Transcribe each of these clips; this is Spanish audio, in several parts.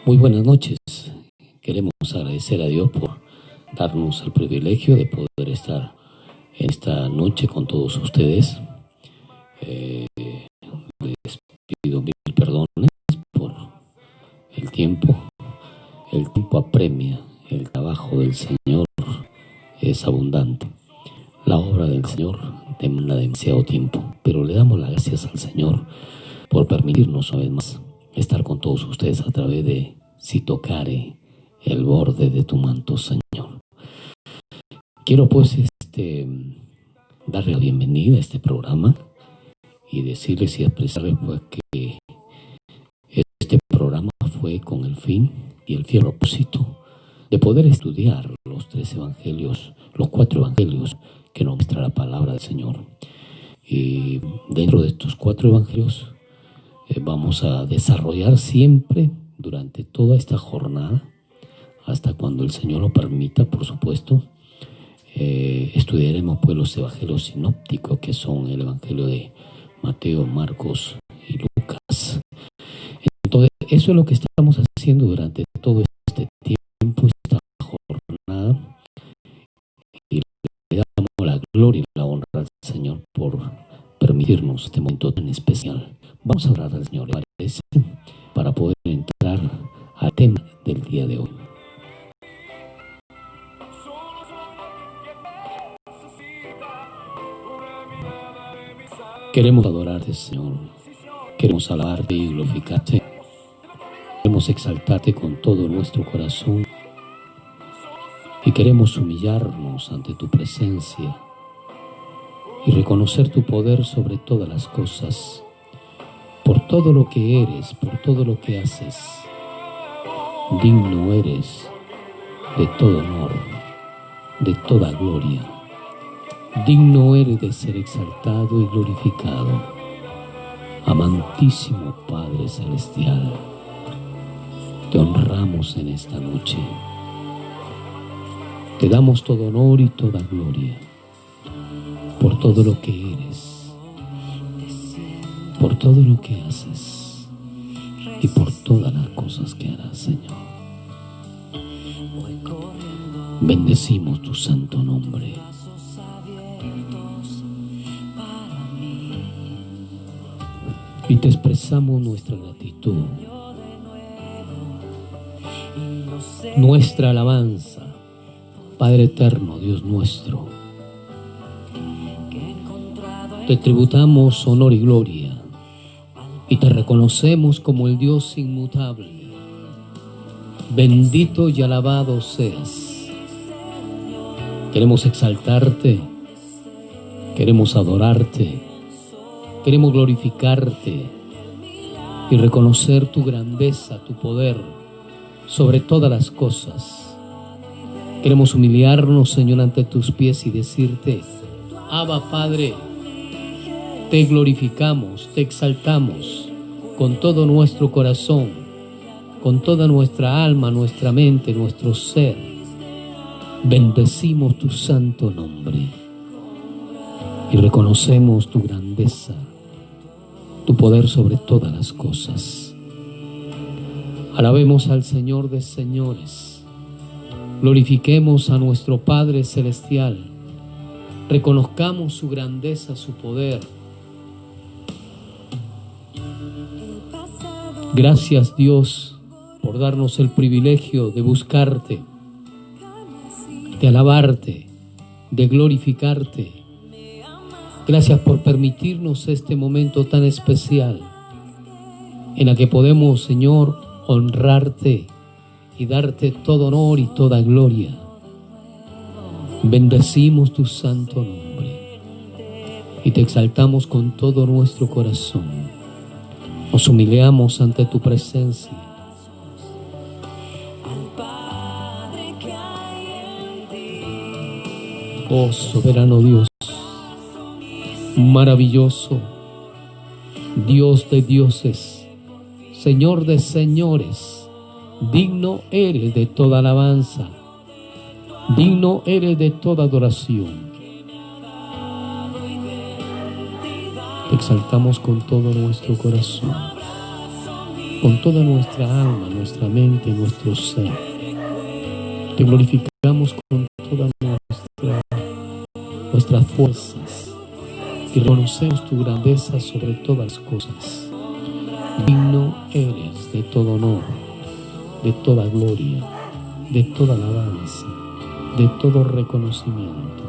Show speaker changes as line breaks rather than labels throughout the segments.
Muy buenas noches. Queremos agradecer a Dios por darnos el privilegio de poder estar en esta noche con todos ustedes. Les pido mil perdones por el tiempo. El tiempo apremia, el trabajo del Señor es abundante. La obra del Señor demanda demasiado tiempo, pero le damos las gracias al Señor por permitirnos una vez más estar con todos ustedes a través de Si tocare el borde de tu manto, Señor. Quiero pues darle la bienvenida a este programa y decirles y expresarles pues que este programa fue con el fin y el fiel propósito de poder estudiar los 3 evangelios, los 4 evangelios que nos muestra la palabra del Señor. Y dentro de estos 4 evangelios vamos a desarrollar siempre durante toda esta jornada, hasta cuando el Señor lo permita, por supuesto. Estudiaremos pues los evangelios sinópticos, que son el evangelio de Mateo, Marcos y Lucas. Entonces, eso es lo que estamos haciendo durante todo este tiempo, esta jornada, y le damos la gloria y la honra al Señor por permitirnos este momento tan especial. Vamos a orar al Señor, ¿le parece?, para poder entrar al tema del día de hoy. Queremos adorarte, Señor. Queremos alabarte y glorificarte. Queremos exaltarte con todo nuestro corazón. Y queremos humillarnos ante tu presencia y reconocer tu poder sobre todas las cosas, por todo lo que eres, por todo lo que haces. Digno eres de todo honor, de toda gloria. Digno eres de ser exaltado y glorificado. Amantísimo Padre Celestial, te honramos en esta noche. Te damos todo honor y toda gloria por todo lo que eres, por todo lo que haces y por todas las cosas que harás, Señor. Bendecimos tu santo nombre. Y te expresamos nuestra gratitud, nuestra alabanza, Padre eterno, Dios nuestro. Te tributamos honor y gloria y te reconocemos como el Dios inmutable. Bendito y alabado seas. Queremos exaltarte, queremos adorarte, queremos glorificarte y reconocer tu grandeza, tu poder sobre todas las cosas. Queremos humillarnos, Señor, ante tus pies y decirte: Abba, Padre, te glorificamos, te exaltamos con todo nuestro corazón, con toda nuestra alma, nuestra mente, nuestro ser. Bendecimos tu santo nombre y reconocemos tu grandeza, tu poder sobre todas las cosas. Alabemos al Señor de señores, glorifiquemos a nuestro Padre Celestial, reconozcamos su grandeza, su poder. Gracias, Dios, por darnos el privilegio de buscarte, de alabarte, de glorificarte. Gracias por permitirnos este momento tan especial en el que podemos, Señor, honrarte y darte todo honor y toda gloria. Bendecimos tu santo nombre y te exaltamos con todo nuestro corazón. Nos humillamos ante tu presencia. Oh soberano Dios, maravilloso, Dios de dioses, Señor de señores, digno eres de toda alabanza, digno eres de toda adoración. Te exaltamos con todo nuestro corazón. con toda nuestra alma, nuestra mente, nuestro ser. Te glorificamos con todas nuestras fuerzas y reconocemos tu grandeza sobre todas las cosas. Digno eres de todo honor, de toda gloria, de toda alabanza, de todo reconocimiento.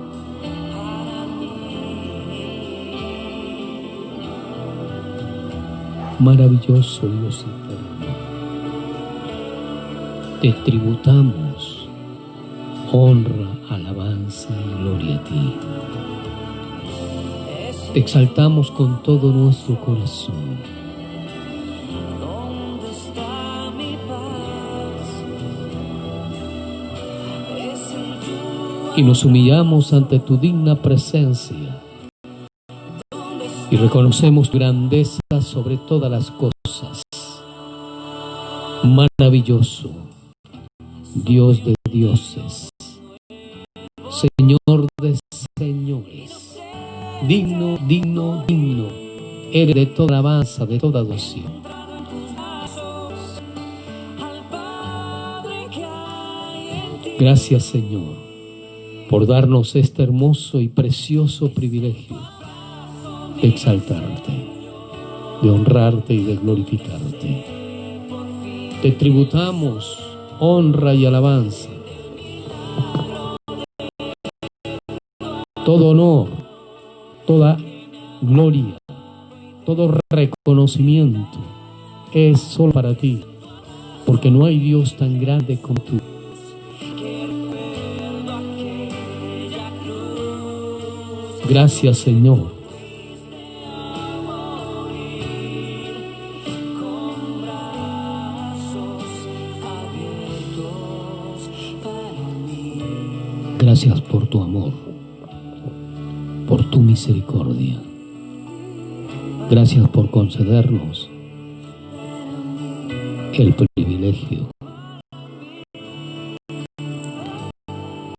Maravilloso Dios eterno, te tributamos honra, alabanza y gloria a ti. Te exaltamos con todo nuestro corazón. Y nos humillamos ante tu digna presencia y reconocemos tu grandeza sobre todas las cosas. Maravilloso, Dios de dioses, Señor de señores, digno, digno, digno, eres de toda alabanza, de toda adoración. Gracias, Señor, por darnos este hermoso y precioso privilegio de exaltarte, de honrarte y de glorificarte. Te tributamos honra y alabanza, todo honor, toda gloria, todo reconocimiento es solo para ti, porque no hay Dios tan grande como tú. Gracias, Señor. Gracias por tu amor, por tu misericordia. Gracias por concedernos el privilegio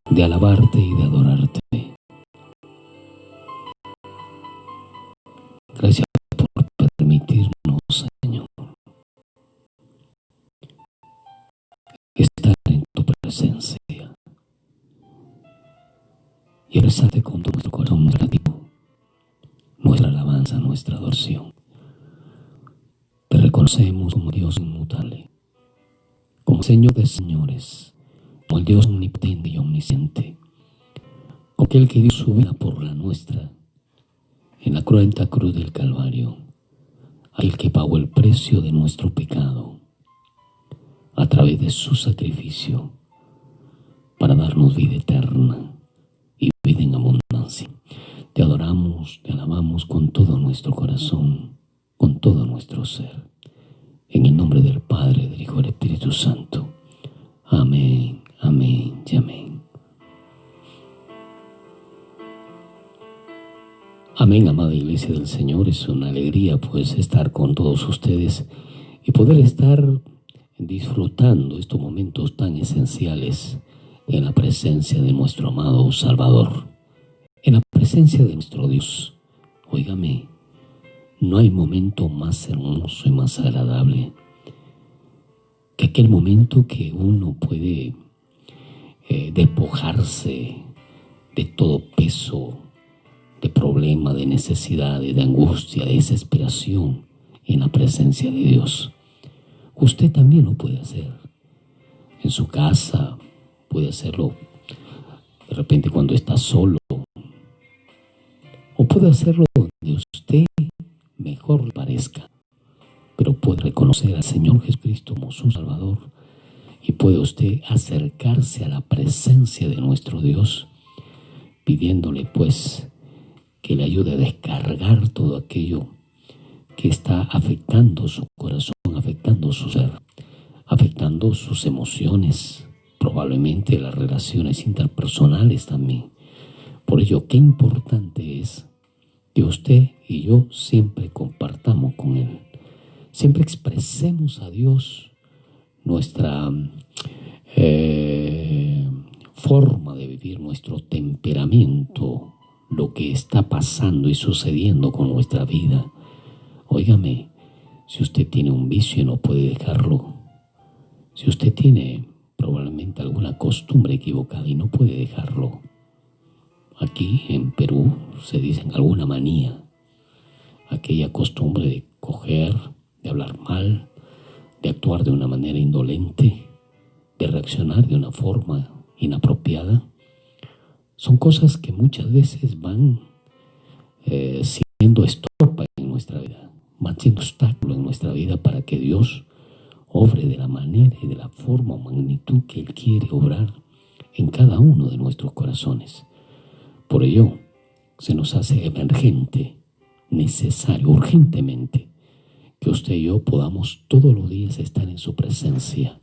de alabarte y de adorarte. Gracias por permitirnos, Señor, estar en tu presencia y expresarte con todo nuestro corazón negativo, nuestra alabanza, nuestra adoración. Te reconocemos como Dios inmutable, como Señor de señores, como el Dios omnipotente y omnisciente, como aquel que dio su vida por la nuestra en la cruenta cruz del Calvario, aquel que pagó el precio de nuestro pecado a través de su sacrificio para darnos vida eterna y vida en abundancia. Te adoramos, te alabamos con todo nuestro corazón, con todo nuestro ser. En el nombre del Padre, del Hijo y del Espíritu Santo. Amén, amén y amén. Amén, amada Iglesia del Señor. Es una alegría pues estar con todos ustedes y poder estar disfrutando estos momentos tan esenciales en la presencia de nuestro amado Salvador, en la presencia de nuestro Dios. Óigame, no hay momento más hermoso y más agradable que aquel momento que uno puede despojarse de todo peso, de problema, de necesidad, de angustia, de desesperación en la presencia de Dios. Usted también lo puede hacer en su casa, puede hacerlo de repente cuando está solo, o puede hacerlo donde usted mejor le parezca, pero puede reconocer al Señor Jesucristo como su Salvador y puede usted acercarse a la presencia de nuestro Dios pidiéndole pues que le ayude a descargar todo aquello que está afectando su corazón, afectando su ser, afectando sus emociones, probablemente las relaciones interpersonales también. Por ello, qué importante es que usted y yo siempre compartamos con Él, siempre expresemos a Dios nuestra forma de vivir, nuestro temperamento, lo que está pasando y sucediendo con nuestra vida. Óigame, Si usted tiene un vicio y no puede dejarlo, si usted tiene probablemente alguna costumbre equivocada y no puede dejarlo, aquí en Perú se dicen alguna manía, aquella costumbre de coger, de hablar mal, de actuar de una manera indolente, de reaccionar de una forma inapropiada, son cosas que muchas veces van siendo estopa en nuestra vida, van siendo obstáculo en nuestra vida para que Dios obre de la manera y de la forma o magnitud que Él quiere obrar en cada uno de nuestros corazones. Por ello, se nos hace emergente, necesario, urgentemente, que usted y yo podamos todos los días estar en su presencia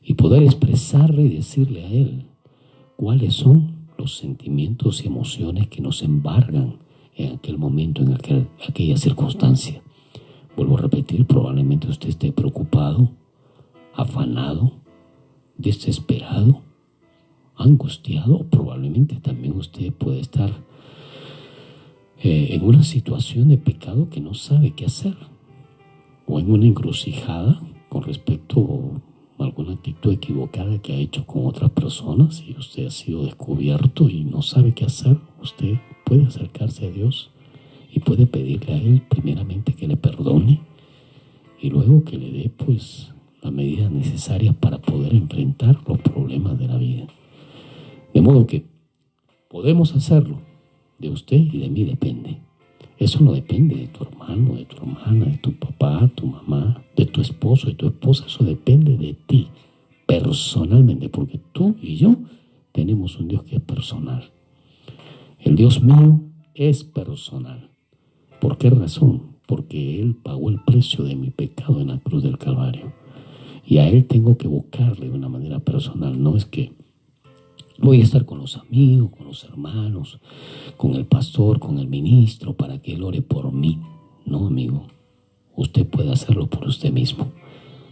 y poder expresarle y decirle a Él cuáles son los sentimientos y emociones que nos embargan en aquel momento, en aquella circunstancia. Vuelvo a repetir, probablemente usted esté preocupado, afanado, desesperado, angustiado. Probablemente también usted puede estar en una situación de pecado que no sabe qué hacer, o en una encrucijada con respecto a alguna actitud equivocada que ha hecho con otras personas y usted ha sido descubierto y no sabe qué hacer. Usted puede acercarse a Dios y puede pedirle a Él primeramente que le perdone y luego que le dé pues las medidas necesarias para poder enfrentar los problemas de la vida. De modo que podemos hacerlo. De usted y de mí depende. Eso no depende de tu hermano, de tu hermana, de tu papá, tu mamá, de tu esposo, de tu esposa. Eso depende de ti personalmente, porque tú y yo tenemos un Dios que es personal. El Dios mío es personal. ¿Por qué razón? Porque Él pagó el precio de mi pecado en la cruz del Calvario. Y a Él tengo que buscarle de una manera personal. No es que voy a estar con los amigos, con los hermanos, con el pastor, con el ministro, para que Él ore por mí. No, amigo. Usted puede hacerlo por usted mismo.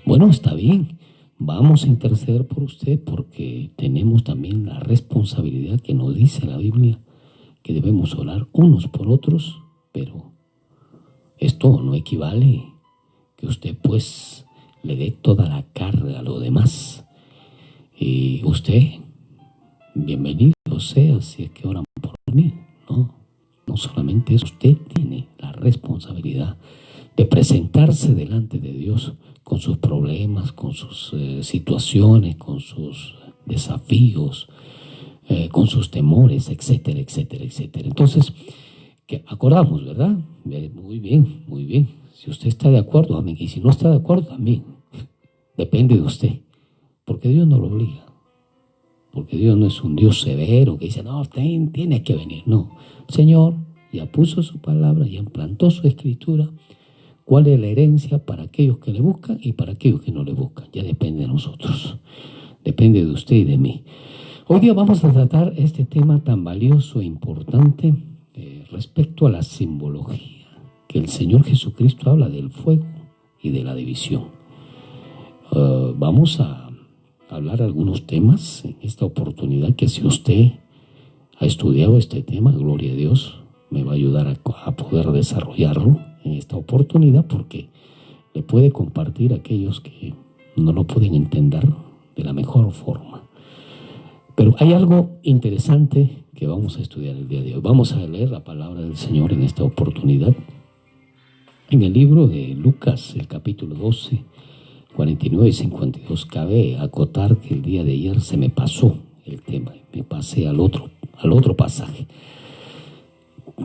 Bueno, está bien. Vamos a interceder por usted porque tenemos también la responsabilidad que nos dice la Biblia que debemos orar unos por otros, pero esto no equivale que usted pues le dé toda la carga a lo demás. Y usted, bienvenido sea si es que oran por mí. No solamente eso, usted tiene la responsabilidad de presentarse delante de Dios con sus problemas, con sus situaciones, con sus desafíos, con sus temores, etcétera, etcétera, etcétera. Entonces, que acordamos, ¿verdad? Muy bien, muy bien. Si usted está de acuerdo, amén. Y si no está de acuerdo, también. Depende de usted. Porque Dios no lo obliga. Porque Dios no es un Dios severo que dice, no, tiene que venir. No. El Señor ya puso su palabra, ya implantó su escritura. ¿Cuál es la herencia para aquellos que le buscan y para aquellos que no le buscan? Ya depende de nosotros. Depende de usted y de mí. Hoy día vamos a tratar este tema tan valioso e importante respecto a la simbología, que el Señor Jesucristo habla del fuego y de la división. Vamos a hablar algunos temas en esta oportunidad que si usted ha estudiado este tema, gloria a Dios, me va a ayudar a poder desarrollarlo en esta oportunidad porque le puede compartir a aquellos que no lo pueden entender de la mejor forma. Pero hay algo interesante que vamos a estudiar el día de hoy. Vamos a leer la palabra del Señor en esta oportunidad. En el libro de Lucas, el capítulo 12, 49 y 52. Cabe acotar que el día de ayer se me pasó el tema. Me pasé al otro pasaje.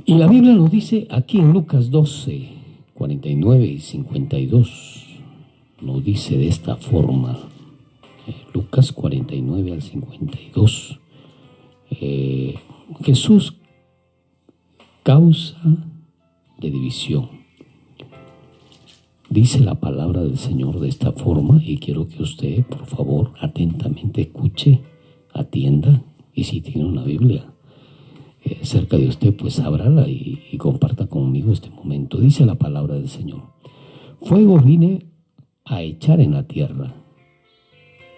Y la Biblia nos dice aquí en Lucas 12, 49 y 52. Nos dice de esta forma. Lucas 49 al 52. Jesús causa de división. Dice la palabra del Señor de esta forma y quiero que usted, por favor, atentamente escuche, atienda y si tiene una Biblia cerca de usted, pues ábrala y comparta conmigo este momento. Dice la palabra del Señor. Fuego vine a echar en la tierra.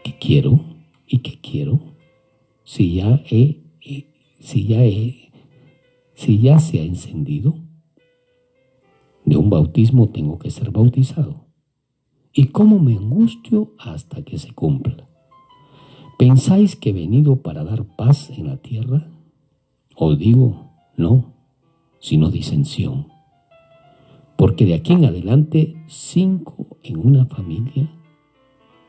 ¿Qué quiero? ¿Y qué quiero? Si ya se ha encendido. De un bautismo tengo que ser bautizado. ¿Y cómo me angustio hasta que se cumpla? ¿Pensáis que he venido para dar paz en la tierra? Os digo, no, sino disensión. Porque de aquí en adelante 5 en una familia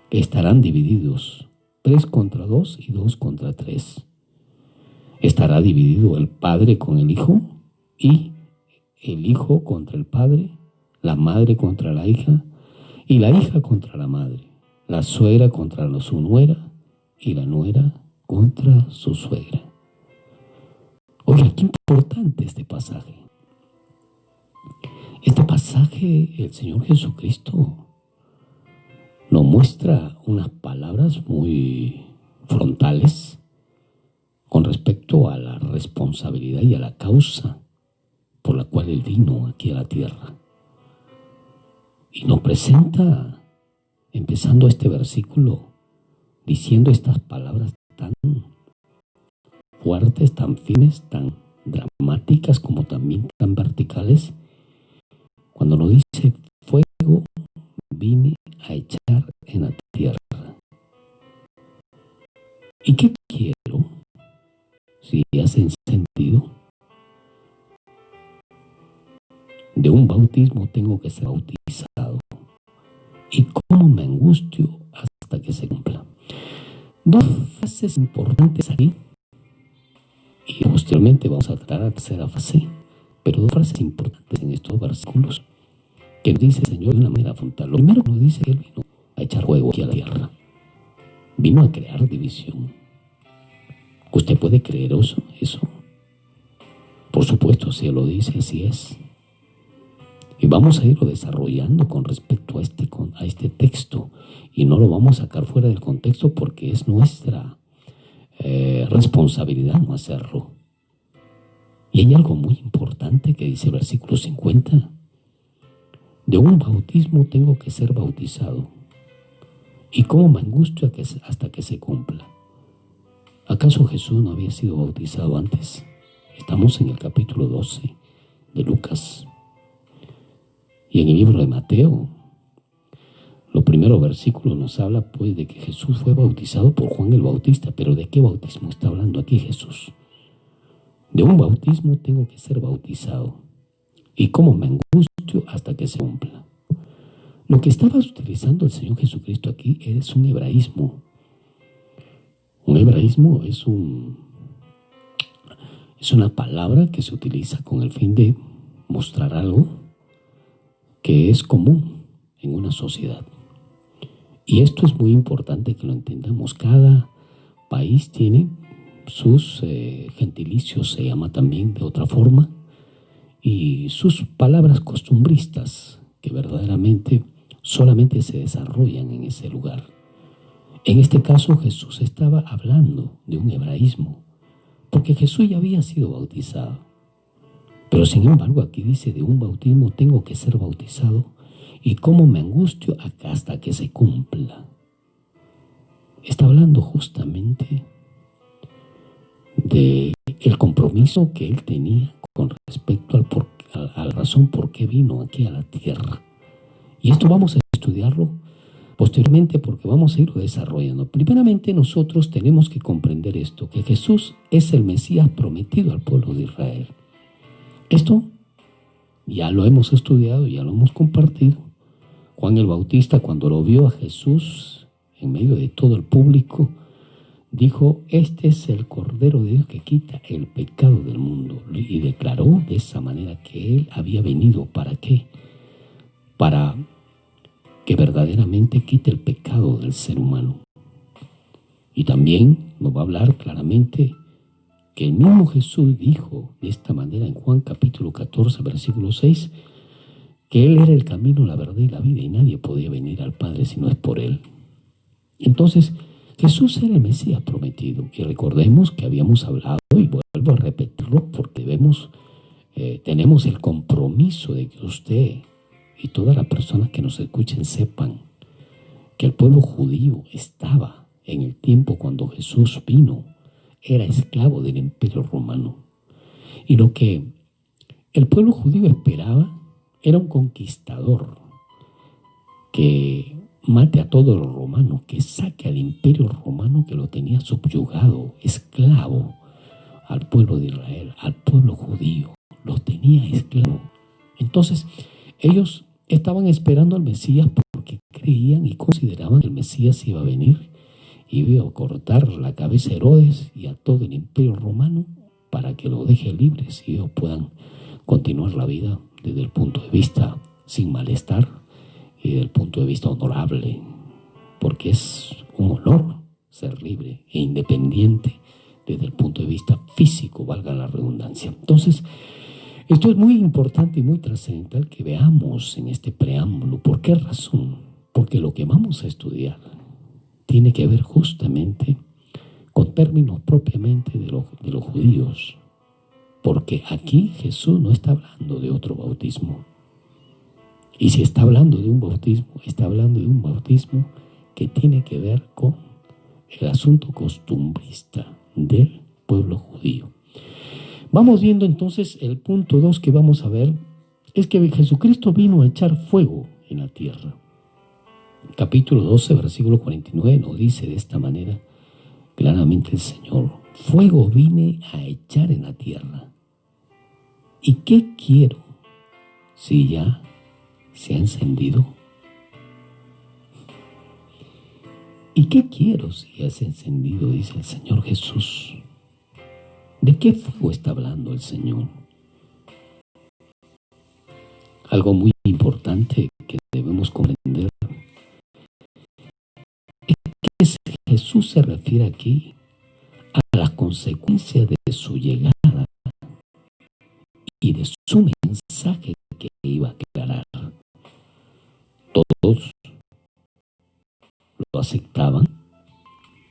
estarán divididos, 3 contra 2 y 2 contra 3. Estará dividido el padre con el hijo y el hijo contra el padre, la madre contra la hija y la hija contra la madre, la suegra contra su nuera y la nuera contra su suegra. Oiga, qué importante este pasaje. Este pasaje, el Señor Jesucristo nos muestra unas palabras muy frontales con respecto a la responsabilidad y a la causa por la cual Él vino aquí a la tierra. Y nos presenta, empezando este versículo, diciendo estas palabras tan fuertes, tan firmes, tan dramáticas como también tan verticales, cuando nos dice: fuego vine a echar en la tierra. ¿Y qué quiero? Si hacen sentido, de un bautismo tengo que ser bautizado. ¿Y cómo me angustio hasta que se cumpla? 2 frases importantes aquí, y posteriormente vamos a tratar la tercera fase, pero 2 frases importantes en estos versículos que nos dice el Señor de una manera frontal. Lo primero que nos dice que Él vino a echar fuego aquí a la tierra, vino a crear división. ¿Usted puede creer eso? Por supuesto, si Él lo dice, así es. Y vamos a irlo desarrollando con respecto a este texto, y no lo vamos a sacar fuera del contexto porque es nuestra responsabilidad no hacerlo. Y hay algo muy importante que dice el versículo 50. De un bautismo tengo que ser bautizado. ¿Y cómo me angustio hasta que se cumpla? ¿Acaso Jesús no había sido bautizado antes? Estamos en el capítulo 12 de Lucas. Y en el libro de Mateo, los primeros versículos nos habla pues de que Jesús fue bautizado por Juan el Bautista. Pero ¿de qué bautismo está hablando aquí Jesús? De un bautismo tengo que ser bautizado. ¿Y cómo me angustio hasta que se cumpla? Lo que estaba utilizando el Señor Jesucristo aquí es un hebraísmo. Un hebraísmo es una palabra que se utiliza con el fin de mostrar algo que es común en una sociedad. Y esto es muy importante que lo entendamos. Cada país tiene sus gentilicios, se llama también de otra forma, y sus palabras costumbristas que verdaderamente solamente se desarrollan en ese lugar. En este caso Jesús estaba hablando de un hebraísmo, porque Jesús ya había sido bautizado. Pero sin embargo aquí dice: de un bautismo tengo que ser bautizado, y cómo me angustio hasta que se cumpla. Está hablando justamente de el compromiso que él tenía con respecto a la razón por qué vino aquí a la tierra. Y esto vamos a estudiarlo posteriormente porque vamos a irlo desarrollando. Primeramente nosotros tenemos que comprender esto, que Jesús es el Mesías prometido al pueblo de Israel. Esto ya lo hemos estudiado, ya lo hemos compartido. Juan el Bautista, cuando lo vio a Jesús en medio de todo el público, dijo: este es el Cordero de Dios que quita el pecado del mundo. Y declaró de esa manera que Él había venido. ¿Para qué? Para que verdaderamente quite el pecado del ser humano. Y también nos va a hablar claramente que el mismo Jesús dijo de esta manera en Juan capítulo 14, versículo 6, que Él era el camino, la verdad y la vida, y nadie podía venir al Padre si no es por Él. Entonces, Jesús era el Mesías prometido. Y recordemos que habíamos hablado, y vuelvo a repetirlo porque tenemos el compromiso de que usted y todas las personas que nos escuchen sepan que el pueblo judío estaba en el tiempo cuando Jesús vino, era esclavo del Imperio Romano. Y lo que el pueblo judío esperaba era un conquistador que mate a todo lo romano, que saque al imperio romano que lo tenía subyugado, esclavo, al pueblo de Israel, al pueblo judío, lo tenía esclavo. Entonces, ellos estaban esperando al Mesías porque creían y consideraban que el Mesías iba a venir y iba a cortar la cabeza a Herodes y a todo el imperio romano para que lo deje libre y ellos puedan continuar la vida desde el punto de vista sin malestar y desde el punto de vista honorable, porque es un honor ser libre e independiente desde el punto de vista físico, valga la redundancia. Entonces, esto es muy importante y muy trascendental que veamos en este preámbulo. ¿Por qué razón? Porque lo que vamos a estudiar tiene que ver justamente con términos propiamente de los judíos, porque aquí Jesús no está hablando de otro bautismo. Y si está hablando de un bautismo, está hablando de un bautismo que tiene que ver con el asunto costumbrista del pueblo judío. Vamos viendo entonces el punto 2 que vamos a ver, es que Jesucristo vino a echar fuego en la tierra. Capítulo 12, versículo 49 nos dice de esta manera claramente el Señor: fuego vine a echar en la tierra. ¿Y qué quiero si ya se ha encendido? ¿Y qué quiero si ya se ha encendido? Dice el Señor Jesús. ¿De qué fuego está hablando el Señor? Algo muy importante que debemos comprender es que Jesús se refiere aquí a las consecuencias de su llegada y de su mensaje que iba a aclarar. Todos lo aceptaban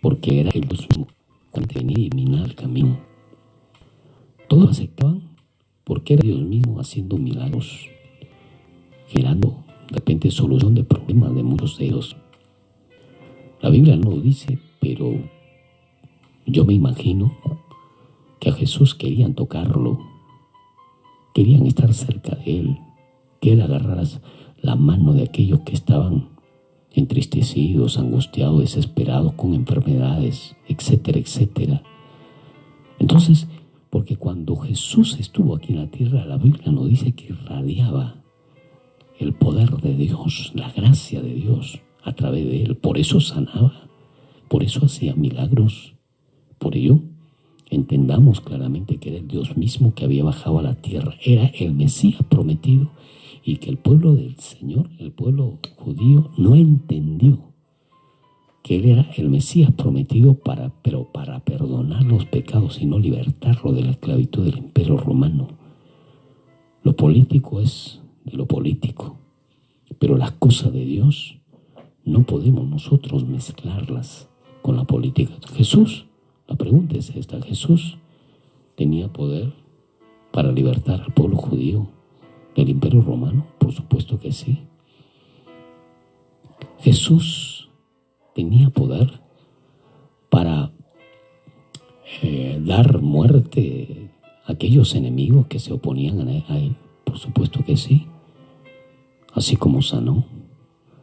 porque era el Dios mismo cuando venía a iluminar el camino. Todos lo aceptaban porque era Dios mismo haciendo milagros, generando de repente solución de problemas de muchos de ellos. La Biblia no lo dice, pero yo me imagino que a Jesús querían tocarlo, querían estar cerca de él, que él agarrara la mano de aquellos que estaban entristecidos, angustiados, desesperados, con enfermedades, etcétera, etcétera. Entonces, porque cuando Jesús estuvo aquí en la tierra, la Biblia nos dice que irradiaba el poder de Dios, la gracia de Dios a través de él. Por eso sanaba, por eso hacía milagros. Por ello, entendamos claramente que era el Dios mismo que había bajado a la tierra, era el Mesías prometido, y que el pueblo del Señor, el pueblo judío, no entendió que él era el Mesías prometido pero para perdonar los pecados y no libertarlo de la esclavitud del imperio romano. Lo político es de lo político, pero las cosas de Dios no podemos nosotros mezclarlas con la política. Jesús, la pregunta es esta: ¿Jesús tenía poder para libertar al pueblo judío del imperio romano? Por supuesto que sí. Jesús tenía poder para dar muerte a aquellos enemigos que se oponían a él. Por supuesto que sí. Así como sanó,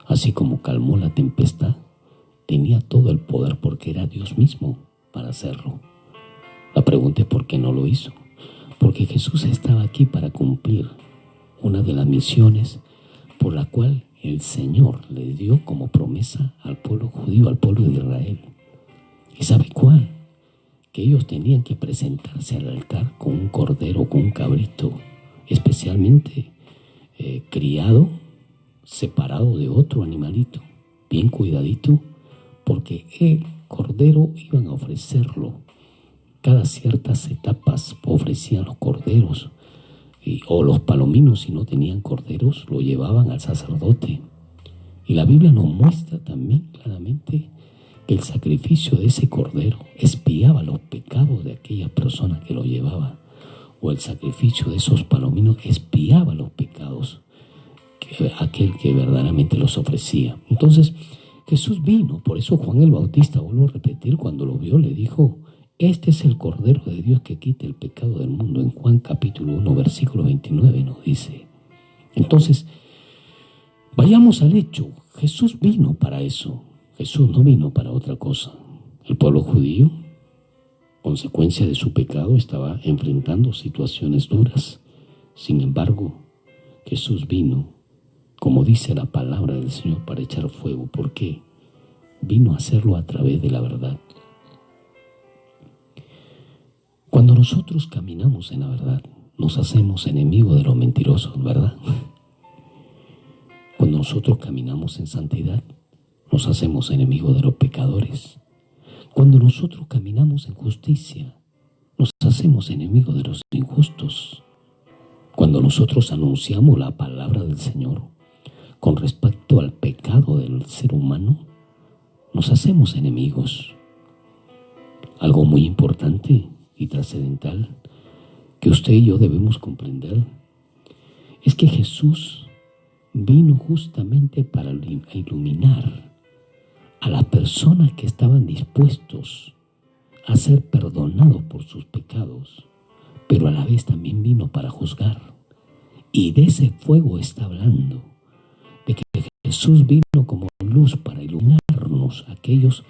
así como calmó la tempestad, tenía todo el poder porque era Dios mismo para hacerlo. La pregunta es ¿por qué no lo hizo? Porque Jesús estaba aquí para cumplir una de las misiones por la cual el Señor le dio como promesa al pueblo judío, al pueblo de Israel. ¿Y sabe cuál? Que ellos tenían que presentarse al altar con un cordero, con un cabrito, especialmente criado, separado de otro animalito, bien cuidadito, porque el cordero iban a ofrecerlo. Cada ciertas etapas ofrecían los corderos, o los palominos, si no tenían corderos, lo llevaban al sacerdote. Y la Biblia nos muestra también claramente que el sacrificio de ese cordero expiaba los pecados de aquella persona que lo llevaba, o el sacrificio de esos palominos expiaba los pecados de aquel que verdaderamente los ofrecía. Entonces Jesús vino, por eso Juan el Bautista, vuelvo a repetir, cuando lo vio le dijo: este es el Cordero de Dios que quita el pecado del mundo. En Juan capítulo 1 versículo 29 nos dice. Entonces, vayamos al hecho. Jesús vino para eso. Jesús no vino para otra cosa. El pueblo judío, consecuencia de su pecado, estaba enfrentando situaciones duras. Sin embargo, Jesús vino, como dice la palabra del Señor, para echar fuego. ¿Por qué? Vino a hacerlo a través de la verdad. Cuando nosotros caminamos en la verdad, nos hacemos enemigos de los mentirosos, ¿verdad? Cuando nosotros caminamos en santidad, nos hacemos enemigos de los pecadores. Cuando nosotros caminamos en justicia, nos hacemos enemigos de los injustos. Cuando nosotros anunciamos la palabra del Señor con respecto al pecado del ser humano, nos hacemos enemigos. Algo muy importante y trascendental que usted y yo debemos comprender es que Jesús vino justamente para iluminar a las personas que estaban dispuestos a ser perdonados por sus pecados, pero a la vez también vino para juzgar. Y de ese fuego está hablando, de que Jesús vino como luz para iluminarnos a aquellos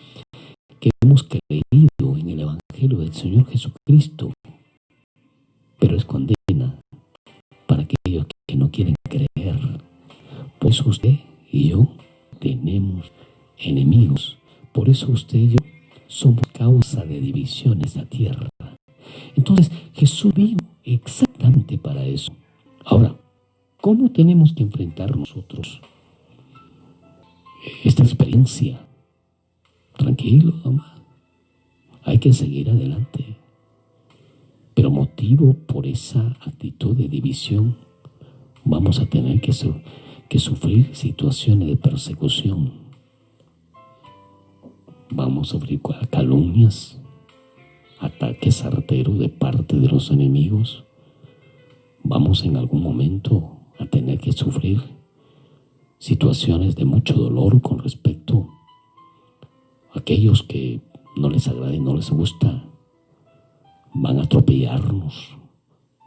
que hemos creído en el Evangelio del Señor Jesucristo, pero es condena para aquellos que no quieren creer. Por eso usted y yo tenemos enemigos. Por eso usted y yo somos causa de divisiones en la tierra. Entonces Jesús vino exactamente para eso. Ahora, ¿cómo tenemos que enfrentar nosotros esta experiencia? Tranquilo, nomás. Hay que seguir adelante. Pero motivo por esa actitud de división, vamos a tener que sufrir situaciones de persecución. Vamos a sufrir calumnias, ataques arteros de parte de los enemigos. Vamos en algún momento a tener que sufrir situaciones de mucho dolor con respecto a aquellos que no les agrada y no les gusta. Van a atropellarnos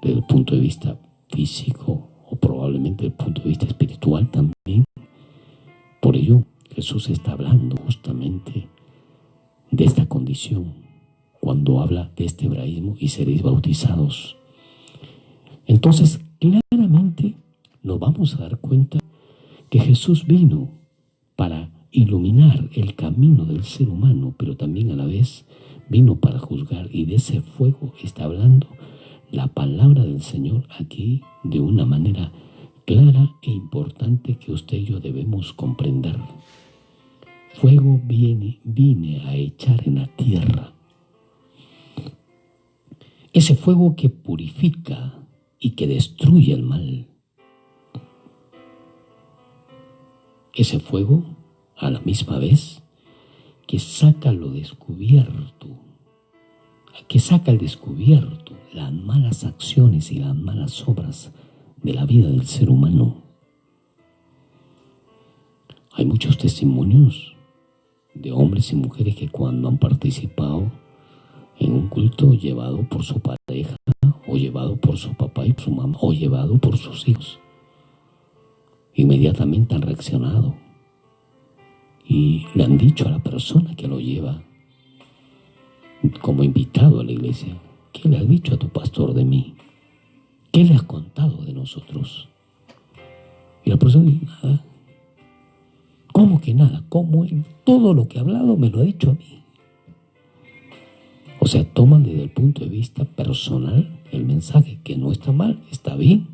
desde el punto de vista físico o probablemente desde el punto de vista espiritual también. Por ello, Jesús está hablando justamente de esta condición cuando habla de este hebraísmo y seréis bautizados. Entonces, claramente nos vamos a dar cuenta que Jesús vino para iluminar el camino del ser humano, pero también a la vez vino para juzgar, y de ese fuego está hablando la palabra del Señor aquí de una manera clara e importante que usted y yo debemos comprender. Fuego vine a echar en la tierra. Ese fuego que purifica y que destruye el mal. Ese fuego, a la misma vez, que saca lo descubierto, que saca al descubierto las malas acciones y las malas obras de la vida del ser humano. Hay muchos testimonios de hombres y mujeres que cuando han participado en un culto llevado por su pareja, o llevado por su papá y su mamá, o llevado por sus hijos, inmediatamente han reaccionado y le han dicho a la persona que lo lleva como invitado a la iglesia: ¿qué le has dicho a tu pastor de mí? ¿Qué le has contado de nosotros? Y la persona dice: nada. ¿Cómo que nada? ¿Cómo él? Todo lo que ha hablado me lo ha dicho a mí. O sea, toman desde el punto de vista personal el mensaje, que no está mal, está bien.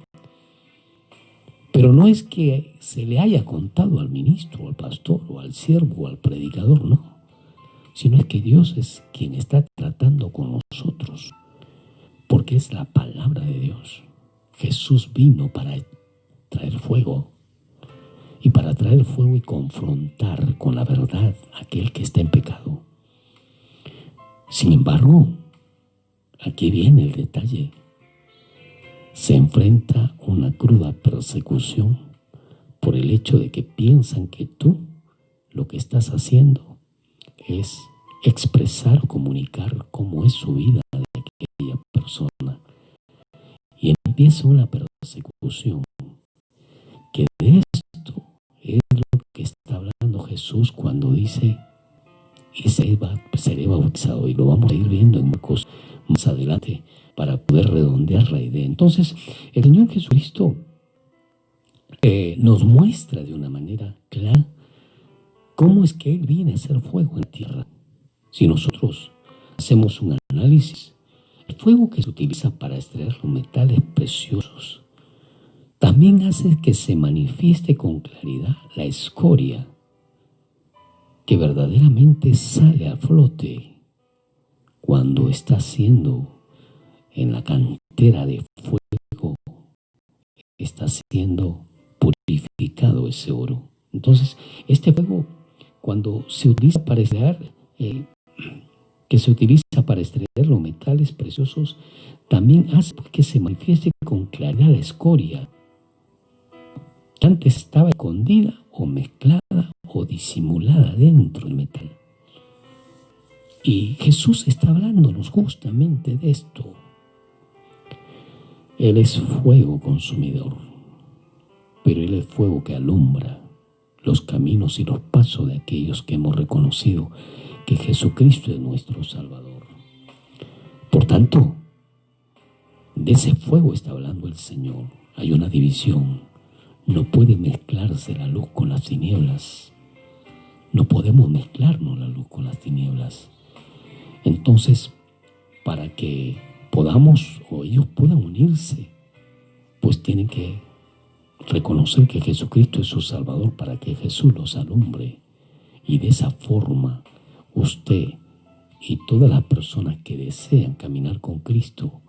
Pero no es que se le haya contado al ministro, al pastor, o al siervo, o al predicador, no. Sino es que Dios es quien está tratando con nosotros, porque es la palabra de Dios. Jesús vino para traer fuego, y para traer fuego y confrontar con la verdad a aquel que está en pecado. Sin embargo, aquí viene el detalle. Se enfrenta una cruda persecución por el hecho de que piensan que tú lo que estás haciendo es expresar o comunicar cómo es su vida de aquella persona. Y empieza una persecución que de esto es lo que está hablando Jesús cuando dice, y seré bautizado, y lo vamos a ir viendo en Marcos más adelante para poder redondear la idea. Entonces, el Señor Jesucristo nos muestra de una manera clara cómo es que Él viene a hacer fuego en la tierra. Si nosotros hacemos un análisis, el fuego que se utiliza para extraer los metales preciosos también hace que se manifieste con claridad la escoria que verdaderamente sale a flote cuando está siendo en la cantera de fuego, está siendo purificado ese oro. Entonces, este fuego, cuando se utiliza para extraer, los metales preciosos, también hace que se manifieste con claridad la escoria que antes estaba escondida o mezclada o disimulada dentro del metal. Y Jesús está hablándonos justamente de esto. Él es fuego consumidor, pero Él es fuego que alumbra los caminos y los pasos de aquellos que hemos reconocido que Jesucristo es nuestro Salvador. Por tanto, de ese fuego está hablando el Señor. Hay una división. No puede mezclarse la luz con las tinieblas. No podemos mezclarnos la luz con las tinieblas. Entonces, para que podamos o ellos puedan unirse, pues tienen que reconocer que Jesucristo es su Salvador para que Jesús los alumbre. Y de esa forma, usted y todas las personas que desean caminar con Cristo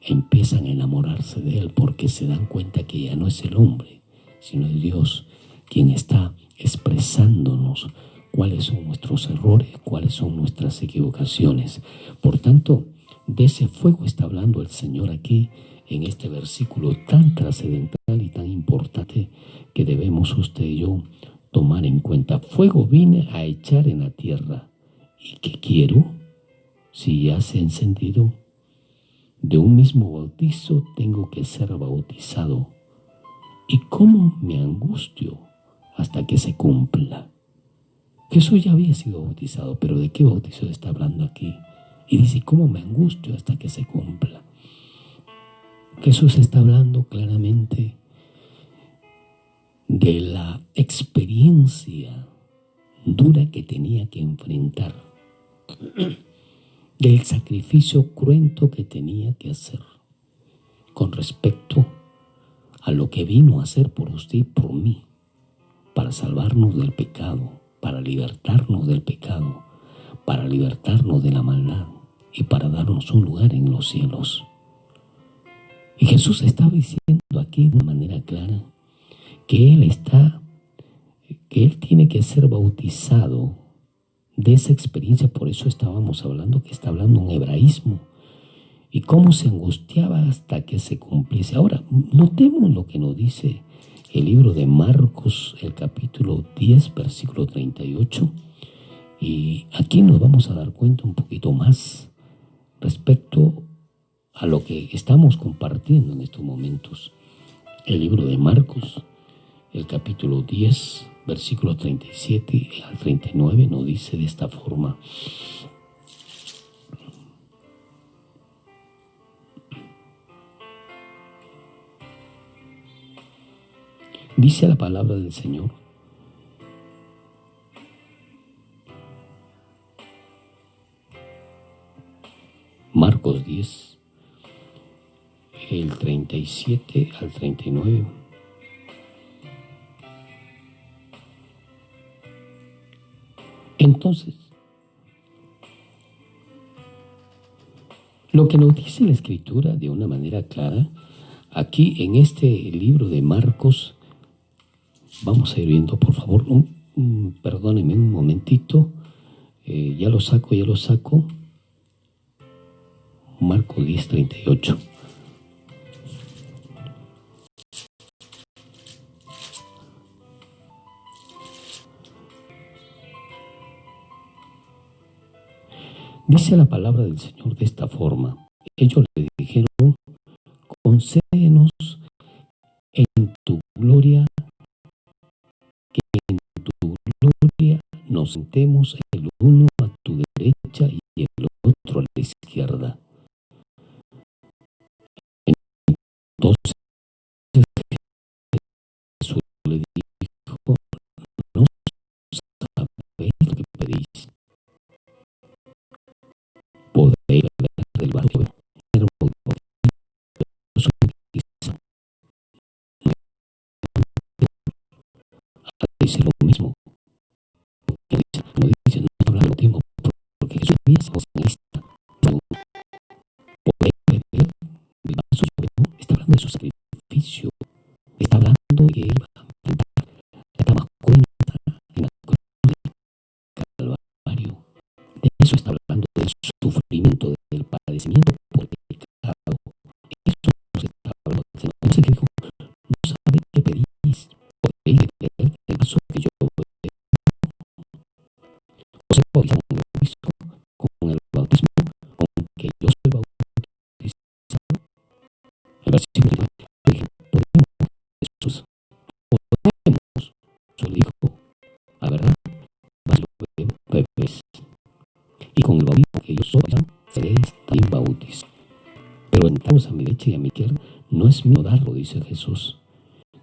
empiezan a enamorarse de Él, porque se dan cuenta que ya no es el hombre, sino es Dios quien está expresándonos cuáles son nuestros errores, cuáles son nuestras equivocaciones. Por tanto, de ese fuego está hablando el Señor aquí en este versículo tan trascendental y tan importante que debemos usted y yo tomar en cuenta. Fuego vine a echar en la tierra. ¿Y qué quiero? Si ya se ha encendido, de un mismo bautizo tengo que ser bautizado. ¿Y cómo me angustio hasta que se cumpla? Jesús ya había sido bautizado, pero ¿de qué bautizo está hablando aquí? Y dice, ¿cómo me angustio hasta que se cumpla? Jesús está hablando claramente de la experiencia dura que tenía que enfrentar, del sacrificio cruento que tenía que hacer con respecto a lo que vino a hacer por usted y por mí, para salvarnos del pecado, para libertarnos del pecado, para libertarnos de la maldad y para darnos un lugar en los cielos. Y Jesús estaba diciendo aquí de una manera clara que Él tiene que ser bautizado de esa experiencia. Por eso estábamos hablando que está hablando un hebraísmo y cómo se angustiaba hasta que se cumpliese. Ahora, notemos lo que nos dice el libro de Marcos, el capítulo 10, versículo 38. Y aquí nos vamos a dar cuenta un poquito más respecto a lo que estamos compartiendo en estos momentos. El libro de Marcos, el capítulo 10, versículo 37 al 39, nos dice de esta forma. Dice la palabra del Señor: Marcos 10, el 37 al 39. Entonces, lo que nos dice la Escritura de una manera clara, aquí en este libro de Marcos, vamos a ir viendo, por favor, perdónenme un momentito, ya lo saco, Marcos 10, 38. Dice la palabra del Señor de esta forma: ellos le dijeron, concédenos en tu gloria nos sentemos el uno a tu derecha y el otro a la izquierda. Entonces Jesús le dijo, no sabéis lo que pedís. Podéis beber del vaso que dice lo mismo. No dice, no está hablando tiempo, porque Jesús es socialista. Podéis beber del vaso que no, está hablando de su sacrificio. Está hablando de que él va a enfrentar la etapa cuenta en la cruz del Calvario. De eso está hablando, del sufrimiento, del padecimiento por el pecado. Eso nos está hablando. Entonces dijo, no sabéis qué pedís, podéis beber del vaso que yo bebo. O sea, bautizamos con el bautismo con que yo soy bautizado. El versículo dice, podemos, Jesús, podemos. Yo le dijo, la verdad, vas lo bebés. Y con el bautismo que yo soy, seréis también bautizados. Pero entramos a mi derecha y a mi izquierda, no es mío darlo, dice Jesús,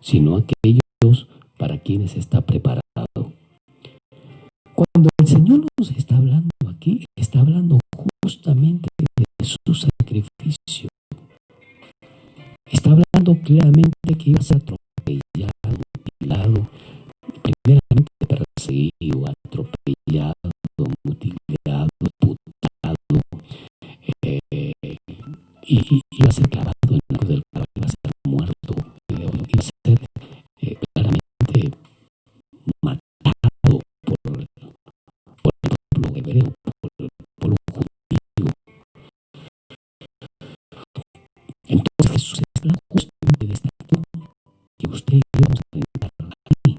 sino aquellos para quienes está preparado. Cuando el Señor nos está hablando aquí, está hablando justamente de su sacrificio. Está hablando claramente que iba a ser atropellado, mutilado, primeramente perseguido, atropellado, mutilado, putado, y iba a ser clavado en la cruz del Calvario, iba a ser muerto, iba a ser claramente matado por el pueblo hebreo, por el pueblo judío. Entonces Jesús está justamente de esta acción que usted y yo vamos a enfrentar aquí,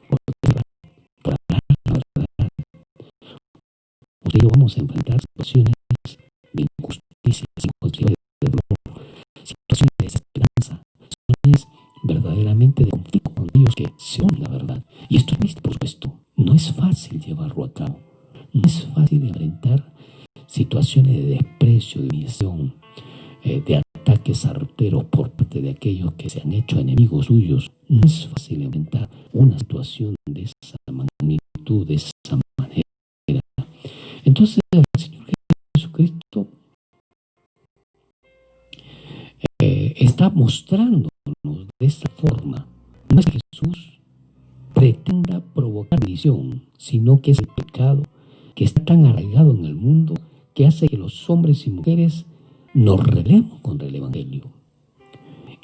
por hablar la verdad. Usted y yo vamos a enfrentar situaciones de injusticia, situaciones de dolor, situaciones de desesperanza, situaciones verdaderamente de conflicto con aquellos que son la verdad. Y esto es, por supuesto, no es fácil llevarlo a cabo. No es fácil enfrentar situaciones de desprecio, de humillación, de ataques arteros por parte de aquellos que se han hecho enemigos suyos. No es fácil enfrentar una situación de esa magnitud, de esa manera. Entonces el Señor Jesucristo está mostrándonos de esa forma. No es que Jesús pretenda provocar división, sino que es el pecado que está tan arraigado en el mundo que hace que los hombres y mujeres nos rebelemos contra el Evangelio.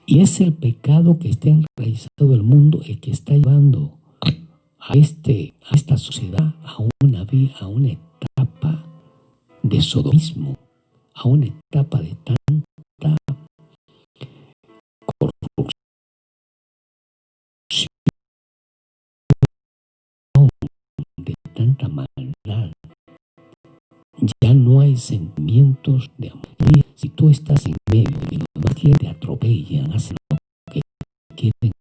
Y es el pecado que está enraizado en el mundo el que está llevando a esta sociedad a una etapa de sodomismo, a una etapa de tanta corrupción, de tanta maldad. Ya no hay sentimientos de amor. Y si tú estás en medio y los demás te atropellan, hacen lo que quieren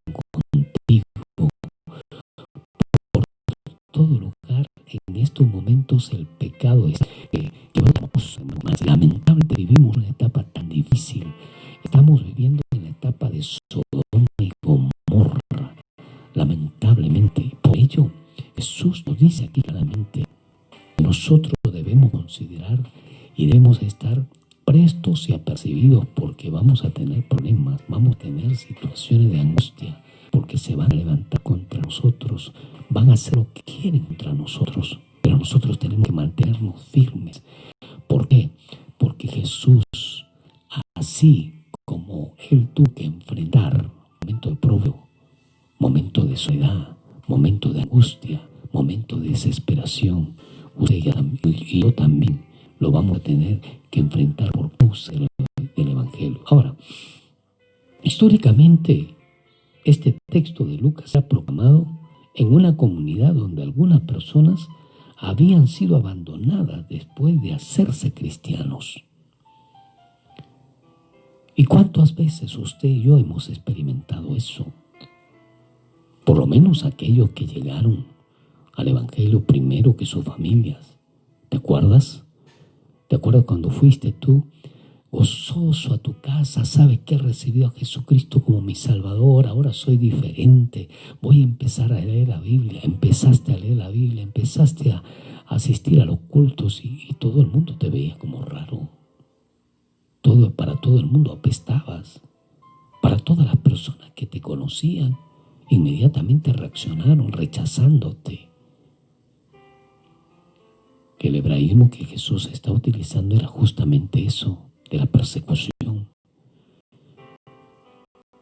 contigo, por todo lugar, en estos momentos el pecado es que más lamentablemente vivimos una etapa tan difícil. Estamos viviendo en la etapa de Sodoma y Gomorra, lamentablemente. Por ello, Jesús nos dice aquí claramente que nosotros debemos considerar y debemos estar prestos y apercibidos, porque vamos a tener problemas, vamos a tener situaciones de angustia, porque se van a levantar contra nosotros, van a hacer lo que quieren contra nosotros, pero nosotros tenemos que mantenernos firmes. ¿Por qué? Porque Jesús, así como Él tuvo que enfrentar momentos de prueba, momentos de soledad, momentos de angustia, momentos de desesperación, usted y yo también lo vamos a tener que enfrentar por causa del Evangelio. Ahora, históricamente, este texto de Lucas se ha proclamado en una comunidad donde algunas personas habían sido abandonadas después de hacerse cristianos. ¿Y cuántas veces usted y yo hemos experimentado eso? Por lo menos aquellos que llegaron al Evangelio primero que sus familias. ¿Te acuerdas? ¿Te acuerdas cuando fuiste tú gozoso a tu casa? ¿Sabes que he recibido a Jesucristo como mi Salvador? Ahora soy diferente. Voy a empezar a leer la Biblia. Empezaste a leer la Biblia, empezaste a asistir a los cultos y todo el mundo te veía como raro. Para todo el mundo apestabas. Para todas las personas que te conocían, inmediatamente reaccionaron rechazándote. El hebraísmo que Jesús está utilizando era justamente eso, de la persecución,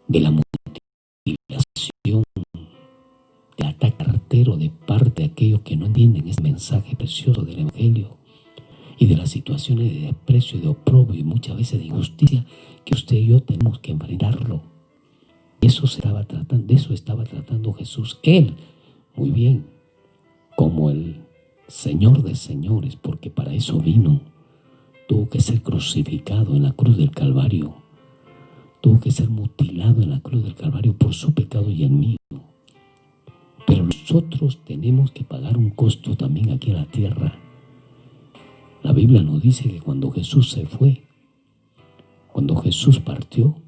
de la mutilación, del ataque artero de parte de aquellos que no entienden ese mensaje precioso del Evangelio y de las situaciones de desprecio y de oprobio y muchas veces de injusticia que usted y yo tenemos que enfrentarlo. De eso estaba tratando Jesús. Él, muy bien, como el Señor de señores, porque para eso vino. Tuvo que ser crucificado en la cruz del Calvario. Tuvo que ser mutilado en la cruz del Calvario por su pecado y el mío. Pero nosotros tenemos que pagar un costo también aquí en la tierra. La Biblia nos dice que cuando Jesús se fue, cuando Jesús partió,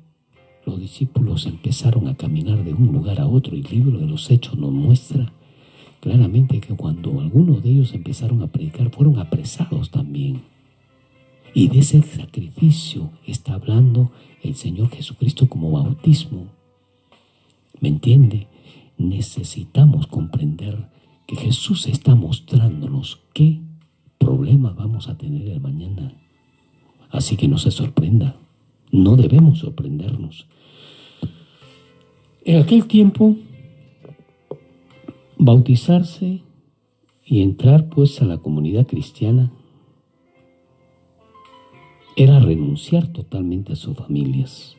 los discípulos empezaron a caminar de un lugar a otro y el libro de los Hechos nos muestra claramente que cuando algunos de ellos empezaron a predicar, fueron apresados también. Y de ese sacrificio está hablando el Señor Jesucristo como bautismo. ¿Me entiende? Necesitamos comprender que Jesús está mostrándonos qué problemas vamos a tener el mañana. Así que no se sorprenda. No debemos sorprendernos. En aquel tiempo, bautizarse y entrar pues a la comunidad cristiana era renunciar totalmente a sus familias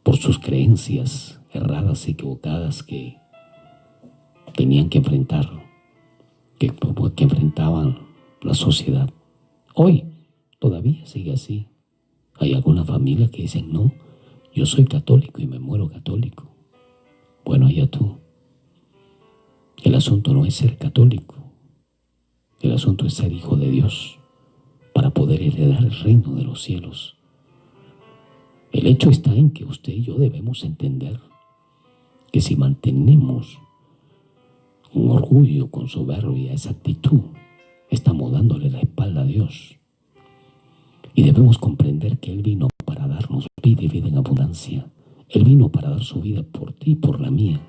por sus creencias erradas y equivocadas que tenían que enfrentar, que enfrentaban la sociedad. Hoy todavía sigue así. Hay algunas familias que dicen, no, yo soy católico y me muero católico. Bueno, allá tú. El asunto no es ser católico. El asunto es ser hijo de Dios para poder heredar el reino de los cielos. El hecho está en que usted y yo debemos entender que si mantenemos un orgullo con soberbia, esa actitud, estamos dándole la espalda a Dios. Y debemos comprender que Él vino para darnos vida y vida en abundancia. Él vino para dar su vida por ti y por la mía.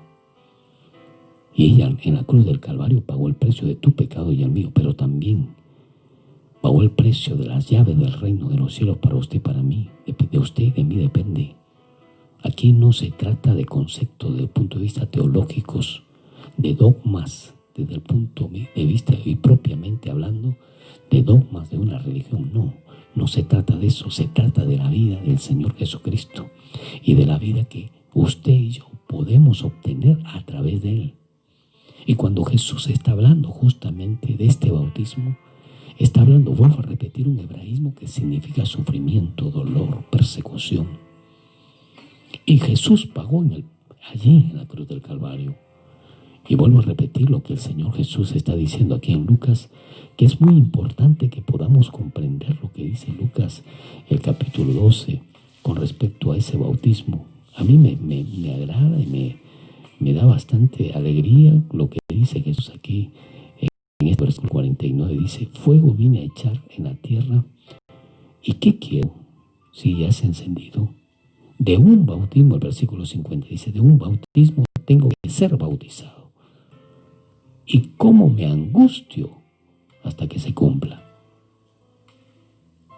Y ella en la cruz del Calvario pagó el precio de tu pecado y el mío, pero también pagó el precio de las llaves del reino de los cielos para usted y para mí. De usted y de mí depende. Aquí no se trata de conceptos desde el punto de vista teológicos, de dogmas desde el punto de vista y propiamente hablando de dogmas de una religión. No se trata de eso, se trata de la vida del Señor Jesucristo y de la vida que usted y yo podemos obtener a través de Él. Y cuando Jesús está hablando justamente de este bautismo, está hablando, vuelvo a repetir, un hebraísmo que significa sufrimiento, dolor, persecución. Y Jesús pagó allí en la cruz del Calvario. Y vuelvo a repetir lo que el Señor Jesús está diciendo aquí en Lucas, que es muy importante que podamos comprender lo que dice Lucas, el capítulo 12, con respecto a ese bautismo. A mí me agrada y me da bastante alegría lo que dice Jesús aquí. En este versículo 49 dice, fuego vine a echar en la tierra, ¿y qué quiero si ya se ha encendido? De un bautismo, el versículo 50 dice, de un bautismo tengo que ser bautizado. Y cómo me angustio hasta que se cumpla.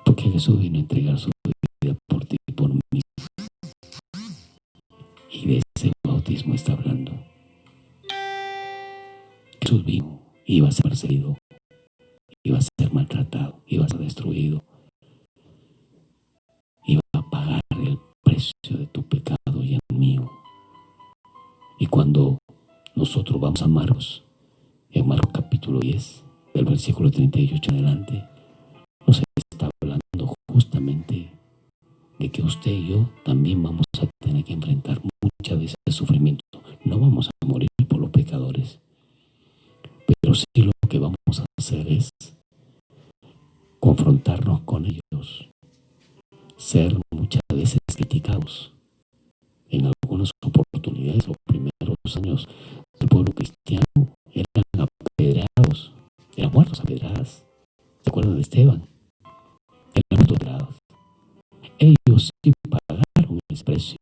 Porque Jesús vino a entregar su vida por ti y por mí. Y de ese bautismo está hablando. Jesús vino, iba a ser perseguido, iba a ser maltratado, iba a ser destruido, iba a pagar el precio de tu pecado y el mío. Y cuando nosotros vamos a Marcos, en Marcos capítulo 10, del versículo 38 en adelante, nos está hablando justamente de que usted y yo también vamos a tener que enfrentar muchas veces el sufrimiento. No vamos a morir por los pecadores. pero sí lo que vamos a hacer es confrontarnos con ellos, ser muchas veces criticados. En algunas oportunidades, los primeros años del pueblo cristiano eran apedreados, eran muertos a pedradas. ¿Se acuerdan de Esteban? Eran muertos a pedradas. Ellos sí pagaron ese precio.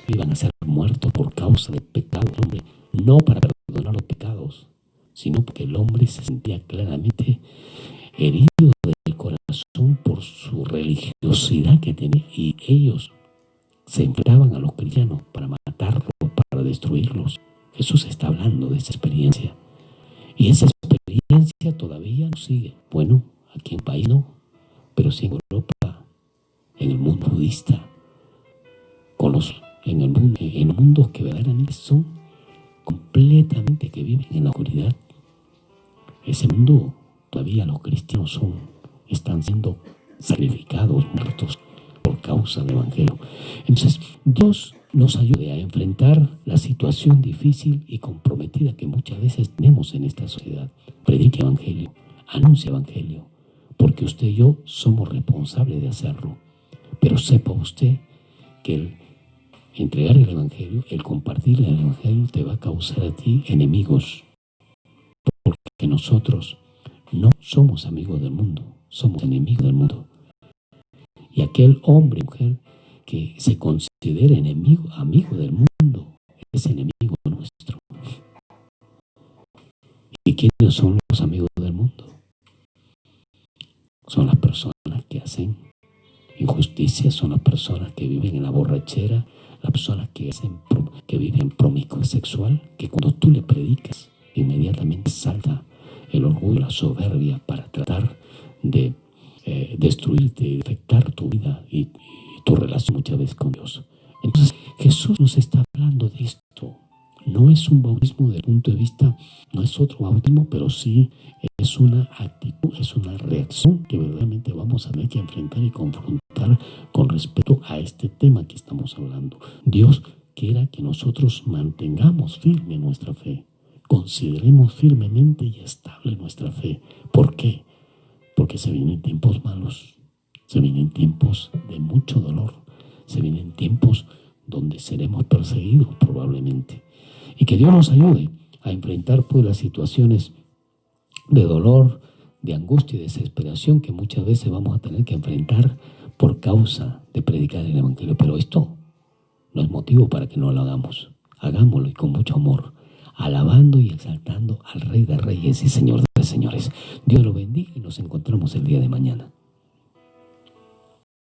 Iban a ser muertos por causa del pecado del hombre, no para perdonar los pecados, sino porque el hombre se sentía claramente herido del corazón por su religiosidad que tenía, y ellos se enfrentaban a los cristianos para matarlos, para destruirlos. Jesús está hablando de esa experiencia, y esa experiencia todavía nos sigue. Bueno, aquí en el país no, pero sí en Europa, en el mundo budista, en mundos que verdaderamente son completamente, que viven en la oscuridad. Ese mundo todavía los cristianos están siendo sacrificados, muertos por causa del Evangelio. Entonces, Dios nos ayude a enfrentar la situación difícil y comprometida que muchas veces tenemos en esta sociedad. Predique Evangelio, anuncie Evangelio, porque usted y yo somos responsables de hacerlo. Pero sepa usted que el entregar el Evangelio, el compartir el Evangelio, te va a causar a ti enemigos, porque nosotros no somos amigos del mundo, somos enemigos del mundo. Y aquel hombre o mujer que se considere amigo del mundo, es enemigo nuestro. ¿Y quiénes son los amigos del mundo? Son las personas que hacen injusticia, son las personas que viven en la borrachera, las personas que viven promiscuidad sexual, que cuando tú le predicas, inmediatamente salta el orgullo, la soberbia, para tratar de destruirte, de afectar tu vida y tu relación muchas veces con Dios. Entonces Jesús nos está hablando de esto. No es un bautismo desde el punto de vista, no es otro bautismo, pero sí es una actitud, es una reacción que verdaderamente vamos a tener que enfrentar y confrontar con respecto a este tema que estamos hablando. Dios quiera que nosotros mantengamos firme nuestra fe, consideremos firmemente y estable nuestra fe. ¿Por qué? Porque se vienen tiempos malos, se vienen tiempos de mucho dolor, se vienen tiempos donde seremos perseguidos probablemente. Y que Dios nos ayude a enfrentar pues las situaciones de dolor, de angustia y desesperación que muchas veces vamos a tener que enfrentar por causa de predicar el Evangelio. Pero esto no es motivo para que no lo hagamos. Hagámoslo y con mucho amor, alabando y exaltando al Rey de Reyes y Señor de Señores. Dios lo bendiga y nos encontramos el día de mañana.